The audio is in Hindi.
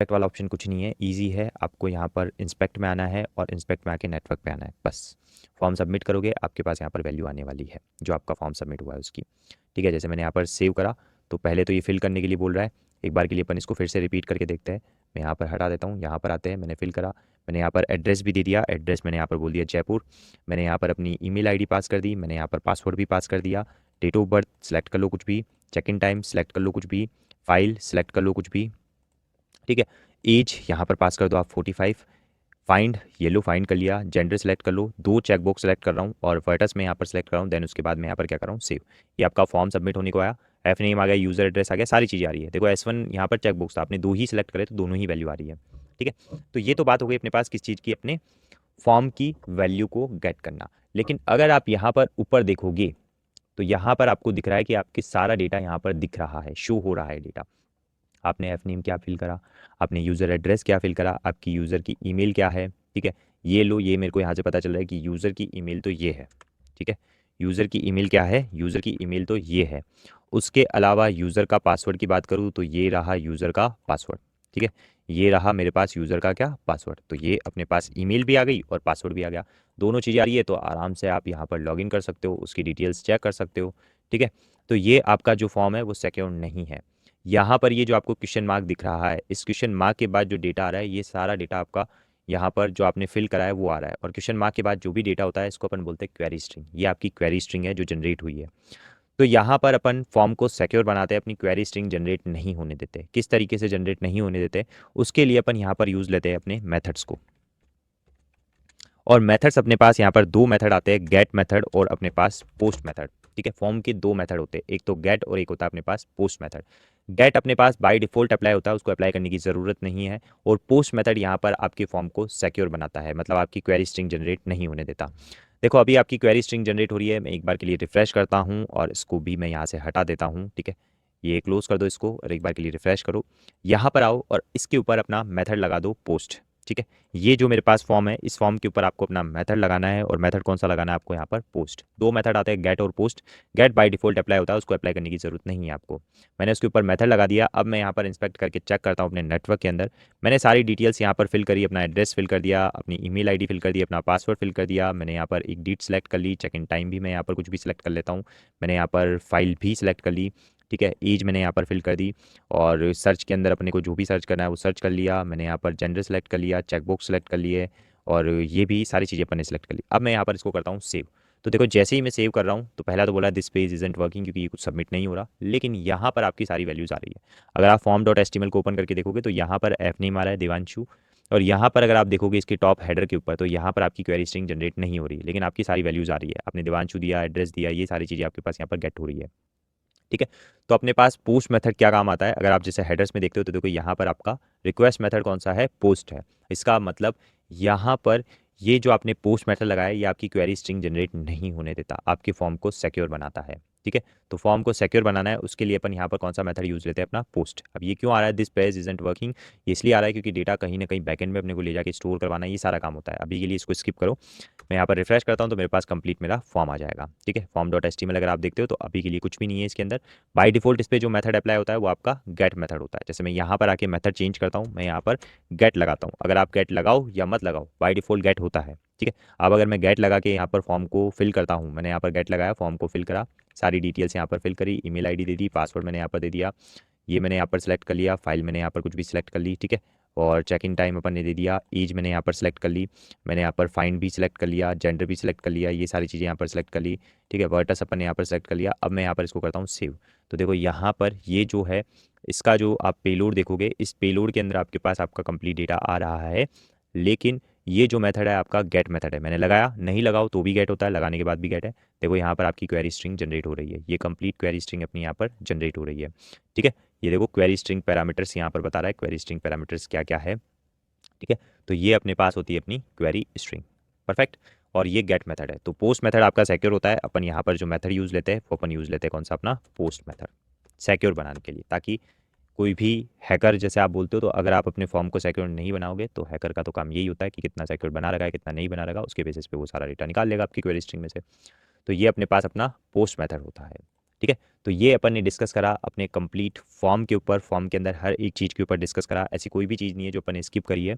इंस्पेक्ट वाला ऑप्शन कुछ नहीं है, ईजी है। आपको यहाँ पर इंस्पेक्ट में आना है और इंस्पेक्ट में आके नेटवर्क पे आना है, बस। फॉर्म सबमिट करोगे, आपके पास यहाँ पर वैल्यू आने वाली है जो आपका फॉर्म सबमिट हुआ है उसकी। ठीक है, जैसे मैंने यहाँ पर सेव करा तो पहले तो ये फिल करने के लिए बोल रहा है। एक बार के लिए अपन इसको फिर से रिपीट करके देखते हैं। मैं यहाँ पर हटा देता हूँ, यहाँ पर आते हैं, मैंने फिल करा, मैंने यहाँ पर एड्रेस भी दे दिया, एड्रेस मैंने यहाँ पर बोल दिया जयपुर। मैंने यहाँ पर अपनी ईमेल आईडी पास कर दी, मैंने यहाँ पर पासवर्ड भी पास कर दिया। डेट ऑफ बर्थ सेलेक्ट कर लो कुछ भी, चेक इन टाइम सेलेक्ट कर लो कुछ भी, फाइल सेलेक्ट कर लो कुछ भी। ठीक है, एज यहाँ पर पास कर दो आप 45। फाइंड, ये लो फाइंड कर लिया। जेंडर सेलेक्ट कर लो, 2 चेक बॉक्स सेलेक्ट कर रहा हूँ और वर्टस में यहाँ पर सेलेक्ट कर रहा हूँ। देन उसके बाद मैं यहाँ पर क्या कर रहा हूँ, सेव। ये आपका फॉर्म सबमिट होने को आया। एफ नेम आ गया, यूजर एड्रेस आ गया, सारी चीज़ें आ रही है। देखो S1 यहाँ पर चेक बॉक्स था, आपने 2 ही सेलेक्ट करे तो दोनों ही वैल्यू आ रही है। ठीक है, तो ये तो बात हो गई अपने पास किस चीज़ की, अपने फॉर्म की वैल्यू को गेट करना। लेकिन अगर आप यहाँ पर ऊपर देखोगे तो यहाँ पर आपको दिख रहा है कि आपके सारा डेटा यहाँ पर दिख रहा है, शो हो रहा है डेटा। आपने एफ नेम क्या फिल करा, आपने यूज़र एड्रेस क्या फिल करा, आपकी यूज़र की ईमेल क्या है। ठीक है, ये लो, ये मेरे को यहाँ से पता चल रहा है कि यूज़र की ईमेल तो ये है। ठीक है, यूज़र की ईमेल क्या है, यूज़र की ईमेल तो ये है। उसके अलावा यूज़र का पासवर्ड की बात करूँ तो ये रहा यूज़र का पासवर्ड। ठीक है, ये रहा मेरे पास यूज़र का क्या, पासवर्ड। तो ये अपने पास ईमेल भी आ गई और पासवर्ड भी आ गया, दोनों चीज़ें आ रही है। तो आराम से आप यहाँ पर लॉगिन कर सकते हो, उसकी डिटेल्स चेक कर सकते हो। ठीक है, तो ये आपका जो फॉर्म है वो सिक्योर नहीं है। यहाँ पर ये जो आपको क्वेश्चन मार्क दिख रहा है, इस क्वेश्चन मार्क के बाद जो डेटा आ रहा है, ये सारा डेटा आपका यहाँ पर जो आपने फिल करा है वो आ रहा है। और क्वेश्चन मार्क के बाद जो भी डेटा होता है इसको अपन बोलते हैं क्वेरी स्ट्रिंग। ये आपकी क्वेरी स्ट्रिंग है जो जनरेट हुई है। तो यहाँ पर अपन फॉर्म को सिक्योर बनाते हैं, अपनी क्वेरी स्ट्रिंग जनरेट नहीं होने देते। किस तरीके से जनरेट नहीं होने देते, उसके लिए अपन यहाँ पर यूज़ लेते हैं अपने मेथड्स को। और मेथड्स अपने पास यहाँ पर 2 मेथड आते हैं, गेट मेथड और अपने पास पोस्ट मेथड। ठीक है, फॉर्म के 2 मेथड होते हैं, एक तो गेट और एक होता है अपने पास पोस्ट मेथड। गेट अपने पास बाय डिफॉल्ट अप्लाई होता है, उसको अप्लाई करने की ज़रूरत नहीं है। और पोस्ट मेथड यहाँ पर आपके फॉर्म को सिक्योर बनाता है, मतलब आपकी क्वेरी स्ट्रिंग जनरेट नहीं होने देता। देखो अभी आपकी क्वेरी स्ट्रिंग जनरेट हो रही है, मैं एक बार के लिए रिफ्रेश करता हूँ और इसको भी मैं यहाँ से हटा देता हूँ। ठीक है, ये क्लोज कर दो इसको और एक बार के लिए रिफ्रेश करो। यहाँ पर आओ और इसके ऊपर अपना मेथड लगा दो पोस्ट। ठीक है, ये जो मेरे पास फॉर्म है, इस फॉर्म के ऊपर आपको अपना मेथड लगाना है और मेथड कौन सा लगाना है आपको, यहाँ पर पोस्ट। 2 मेथड आते हैं, गेट और POST. GET by default apply होता है, उसको अप्लाई करने की जरूरत नहीं है आपको। मैंने उसके ऊपर मेथड लगा दिया। अब मैं यहाँ पर इंस्पेक्ट करके चेक करता हूँ अपने नेटवर्क के अंदर। मैंने सारी डिटेल्स यहाँ पर फिल करी, अपना एड्रेस फिल कर दिया, अपनी ईमेल आईडी फिल कर दी, अपना पासवर्ड फिल कर दिया। मैंने यहाँ पर एक डेट सेलेक्ट कर ली, चेक इन टाइम भी मैं यहाँ पर कुछ भी सिलेक्ट कर लेता हूँ। मैंने यहाँ पर फाइल भी सिलेक्ट कर ली। ठीक है, एज मैंने यहाँ पर फिल कर दी और सर्च के अंदर अपने को जो भी सर्च करना है वो सर्च कर लिया। मैंने यहाँ पर जेंडर सेलेक्ट कर लिया, चेकबॉक्स सेलेक्ट कर लिए और ये भी सारी चीज़ें अपन ने सेलेक्ट कर ली। अब मैं यहाँ पर इसको करता हूँ सेव। तो देखो जैसे ही मैं सेव कर रहा हूँ तो पहला तो बोला दिस पेज इजंट वर्किंग, क्योंकि ये कुछ सबमिट नहीं हो रहा। लेकिन यहाँ पर आपकी सारी वैल्यूज़ आ रही है। अगर आप form.html को ओपन करके देखोगे तो यहाँ पर एफ नेम आ रहा है देवांशु। और यहाँ पर अगर आप देखोगे इसके टॉप हेडर के ऊपर तो यहाँ पर आपकी क्वेरी स्ट्रिंग जनरेट नहीं हो रही है, लेकिन आपकी सारी वैल्यूज़ आ रही है। आपने देवांशु दिया, एड्रेस दिया, ये सारी चीज़ें आपके पास यहाँ पर गेट हो रही है। ठीक है, तो अपने पास पोस्ट मेथड क्या काम आता है, अगर आप जैसे हेडर्स में देखते हो तो देखो यहाँ पर आपका रिक्वेस्ट मेथड कौन सा है, पोस्ट है। इसका मतलब यहाँ पर ये जो आपने पोस्ट मेथड लगाया है ये आपकी क्वेरी स्ट्रिंग जनरेट नहीं होने देता, आपके फॉर्म को सिक्योर बनाता है। ठीक है, तो फॉर्म को सिक्योर बनाना है, उसके लिए अपन यहाँ पर कौन सा मेथड यूज लेते हैं, अपना पोस्ट। अब ये क्यों आ रहा है दिस पेज इजंट वर्किंग, ये इसलिए आ रहा है क्योंकि डेटा कहीं ना कहीं बैकएंड में अपने को ले जाके स्टोर करवाना है, ये सारा काम होता है। अभी के लिए इसको स्किप करो। मैं यहाँ पर रिफ्रेश करता हूँ तो मेरे पास कंप्लीट मेरा फॉर्म आ जाएगा। ठीक है, form.html अगर आप देखते हो तो अभी के लिए कुछ भी नहीं है इसके अंदर। बाय डिफॉल्ट इस पे जो मेथड अप्लाई होता है वो आपका गेट मेथड होता है। जैसे मैं यहाँ पर आके मेथड चेंज करता हूँ, मैं यहाँ पर गेट लगाता हूँ। अगर आप गेट लगाओ या मत लगाओ, बाय डिफॉल्ट गेट होता है। ठीक है, अब अगर मैं गेट लगा के यहाँ पर फॉर्म को फिल करता हूँ, मैंने यहाँ पर गेट लगाया, फॉर्म को फिल करा, सारी डिटेल्स यहाँ पर फिल करी, ईमेल आईडी दे दी, पासवर्ड मैंने यहाँ पर दे दिया, ये मैंने यहाँ पर सेलेक्ट कर लिया, फाइल मैंने यहाँ पर कुछ भी सिलेक्ट कर ली। ठीक है, और चेक इन टाइम अपन ने दे दिया, एज मैंने यहाँ पर सेलेक्ट कर ली, मैंने यहाँ पर फाइंड भी सिलेक्ट कर लिया, जेंडर भी सिलेक्ट कर लिया, ये सारी चीज़ें यहाँ पर सेलेक्ट कर ली। ठीक है, वर्टस अपन ने यहाँ पर सेलेक्ट कर लिया। अब मैं यहाँ पर इसको करता हूँ सेव। तो देखो यहाँ पर ये जो है इसका जो आप पेलोड देखोगे, इस पेलोड के अंदर आपके पास आपका कंप्लीट डेटा आ रहा है। लेकिन ये जो मेथड है आपका गेट मेथड है, मैंने लगाया, नहीं लगाओ तो भी गेट होता है, लगाने के बाद भी गेट है। देखो यहाँ पर आपकी क्वेरी स्ट्रिंग जनरेट हो रही है, ये कंप्लीट क्वेरी स्ट्रिंग अपनी यहाँ पर जनरेट हो रही है। ठीक है, ये देखो क्वेरी स्ट्रिंग पैरामीटर्स यहाँ पर बता रहा है, क्वेरी स्ट्रिंग पैरामीटर्स क्या क्या है। ठीक है, तो ये अपने पास होती है अपनी क्वेरी स्ट्रिंग। परफेक्ट, और ये गेट मेथड है। तो पोस्ट मेथड आपका सिक्योर होता है। अपन यहाँ पर जो मेथड यूज़ लेते हैं वो अपन यूज़ लेते हैं कौन सा, अपना पोस्ट मेथड, सिक्योर बनाने के लिए, ताकि कोई भी हैकर जैसे आप बोलते हो, तो अगर आप अपने फॉर्म को सिक्योर नहीं बनाओगे तो हैकर का तो काम यही होता है कि कितना सिक्योर बना रखा है कितना नहीं बना रखा, उसके बेसिस पे वो सारा डेटा निकाल लेगा आपकी क्वेरी स्ट्रिंग में से। तो ये अपने पास अपना पोस्ट मेथड होता है। ठीक है। तो ये अपन ने डिस्कस करा अपने कंप्लीट फॉर्म के ऊपर, फॉर्म के अंदर हर एक चीज़ के ऊपर डिस्कस करा, ऐसी कोई भी चीज़ नहीं है जो अपन ने स्किप करी है।